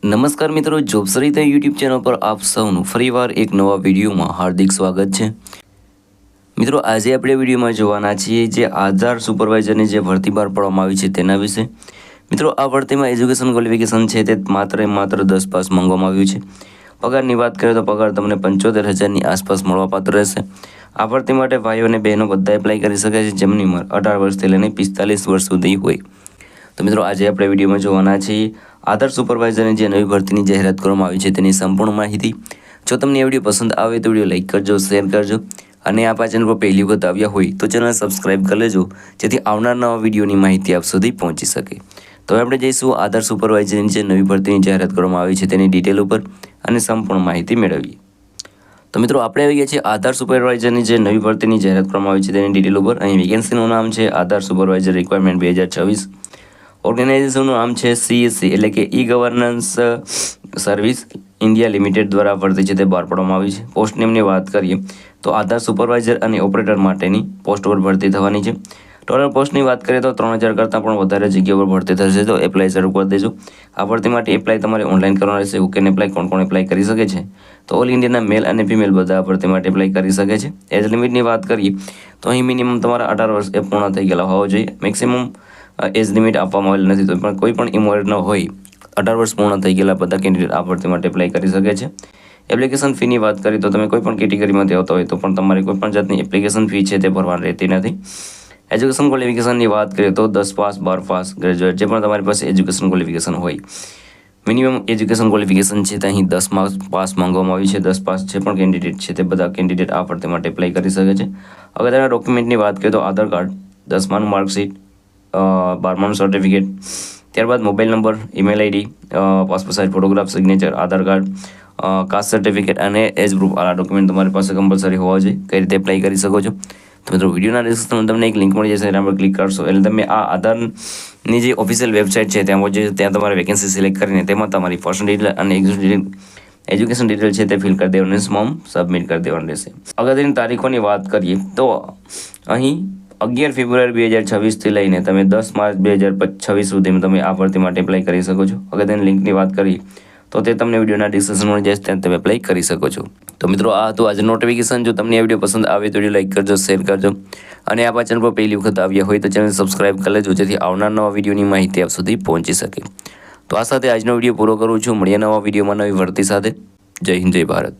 નમસ્કાર મિત્રો, jobs Sarita YouTube channel પર આપ સૌનું ફરીવાર એક નવા વિડીયોમાં હાર્દિક સ્વાગત છે। મિત્રો, આજે આપણે વિડીયોમાં જોવાના છીએ જે આધાર સુપરવાઇઝરની જે ભરતી બહાર પાડવામાં આવી છે તેના વિશે। મિત્રો, આ ભરતીમાં એજ્યુકેશન ક્વોલિફિકેશન છે તે માત્ર 10 પાસ માંગવામાં આવ્યું છે। પગારની વાત કરીએ તો પગાર તમને 75,000ની આસપાસ મળવાપાત્ર રહેશે। આ ભરતી માટે ભાઈઓ અને બહેનો બધા એપ્લાય કરી શકે છે જેમની ઉંમર 18 વર્ષથી લઈને 45 વર્ષ સુધી હોય। તો મિત્રો, આજે આપણે વિડીયોમાં જોવાના છીએ આધાર સુપરવાઇઝરની જે નવી ભરતીની જાહેરાત કરવામાં આવી છે તેની સંપૂર્ણ માહિતી। જો તમને આ વિડીયો પસંદ આવે તો વિડીયો લાઇક કરજો, શેર કરજો અને આપ આ ચેનલ પર પહેલી વખત આવ્યા હોય તો ચેનલ સબસ્ક્રાઇબ કરી લેજો જેથી આવનાર નવા વિડીયોની માહિતી આપ સુધી પહોંચી શકે। તો આપણે જઈશું આધાર સુપરવાઇઝરની જે નવી ભરતીની જાહેરાત કરવામાં આવી છે તેની ડિટેલ ઉપર અને સંપૂર્ણ માહિતી મેળવીએ। તો મિત્રો, આપણે આવી ગયા છીએ આધાર સુપરવાઇઝરની જે નવી ભરતીની જાહેરાત કરવામાં આવી છે તેની ડિટેલ ઉપર। અહીં વેકેન્સીનું નામ છે આધાર સુપરવાઇઝર રિક્વાયરમેન્ટ 2024। ઓર્ગેનાઇઝેશનનું નામ છે CSC એટલે કે e governance service India limited દ્વારા ભરતી છે તે બહાર પાડવામાં આવી છે। પોસ્ટ નેમની વાત કરીએ તો આધાર સુપરવાઇઝર અને ઓપરેટર માટેની પોસ્ટ પર ભરતી થવાની છે। ટોટલ પોસ્ટની વાત કરીએ તો 3,000 કરતાં પણ વધારે જગ્યા પર ભરતી થશે, તો એપ્લાય શરૂ કરી દેજો। આ ભરતી માટે એપ્લાય તમારે ઓનલાઈન કરવાનું રહેશે। હુ કેન એપ્લાય, કોણ એપ્લાય કરી શકે છે તો ઓલ ઇન્ડિયાના મેલ અને ફિમેલ બધા આ ભરતી માટે એપ્લાય કરી શકે છે। એજ લિમિટની વાત કરીએ તો અહીં મિનિમમ તમારા 18 વર્ષ પૂર્ણ થઈ ગયેલા હોવા જોઈએ। મેક્સિમમ એજ લિમિટ આપવામાં આવેલ નથી, તો પણ કોઈ પણ ઇમોરલ ન હોય 18 વર્ષ પૂર્ણ થઈ ગયેલા બધા કેન્ડિડેટ આ ભરતી માટે એપ્લાય કરી શકે છે। એપ્લિકેશન ફીની વાત કરીએ તો તમે કોઈ પણ કેટેગરીમાંથી આવતા હોય તો પણ તમારે કોઈ પણ જાતની એપ્લિકેશન ફી છે તે ભરવાની રહેતી નથી। એજ્યુકેશન ક્વોલિફિકેશનની વાત કરીએ તો 10 પાસ, 12 પાસ, ગ્રેજ્યુએટ જે પણ તમારી પાસે એજ્યુકેશન ક્વોલિફિકેશન હોય, મિનિમમ એજ્યુકેશન ક્વોલિફિકેશન છે તે અહીં 10 પાસ માંગવામાં આવી છે। 10 પાસ જે પણ કેન્ડિડેટ છે તે બધા કેન્ડિડેટ આ ભરતી માટે એપ્લાય કરી શકે છે। અગત્યના ડોક્યુમેન્ટની વાત કરીએ તો આધાર કાર્ડ, 10માનું માર્કશીટ, 12માનું સર્ટિફિકેટ, ત્યારબાદ mobile number, email ID, passport size photograph, signature, Aadhaar card, caste certificate અને એજ પ્રૂફ આ ડોક્યુમેન્ટ તમારી પાસે કમ્પલસરી હોવા જોઈએ। કઈ રીતે એપ્લાય કરી શકો છો તો મિત્રો, વિડીયોના ડિસ્ક્રિપ્શનમાં તમને એક લિંક મળી જશે, એના પર ક્લિક કરશો એટલે તમે આ આધારની જે ઓફિશિયલ વેબસાઇટ છે ત્યાં પહોંચી ત્યાં તમારે વેકેન્સી સિલેક્ટ કરીને તેમાં તમારી પર્સનલ ડિટેલ અને એજ્યુકેશન ડિટેલ છે તે ફિલ કરી દેવાનું રહેશે, ફોર્મ સબમિટ કરી દેવાનું રહેશે। અગત્યની તારીખોની વાત કરીએ તો અહીં 11 ફેબ્રુઆરી 2026થી લઈને તમે 10 માર્ચ 2026 સુધીમાં તમે આ ભરતી માટે એપ્લાય કરી શકો છો। અગત્યની લિંકની વાત કરીએ તો તે તમને વિડીયોના ડિસ્ક્રિપ્શનમાં મળી જશે, ત્યાં તમે એપ્લાય કરી શકો છો। તો મિત્રો, આ હતું આજે નોટિફિકેશન। જો તમને આ વિડીયો પસંદ આવે તો વિડીયો લાઇક કરજો, શેર કરજો અને આ ચેનલ પર પહેલી વખત આવ્યા હોય તો ચેનલ સબસ્ક્રાઇબ કરી લેજો જેથી આવનાર નવા વિડીયોની માહિતી આપ સુધી પહોંચી શકે। તો આ સાથે આજનો વિડીયો પૂરો કરું છું। મળીએ નવા વિડીયોમાં નવી ભરતી સાથે। જય હિન્દ, જય ભારત।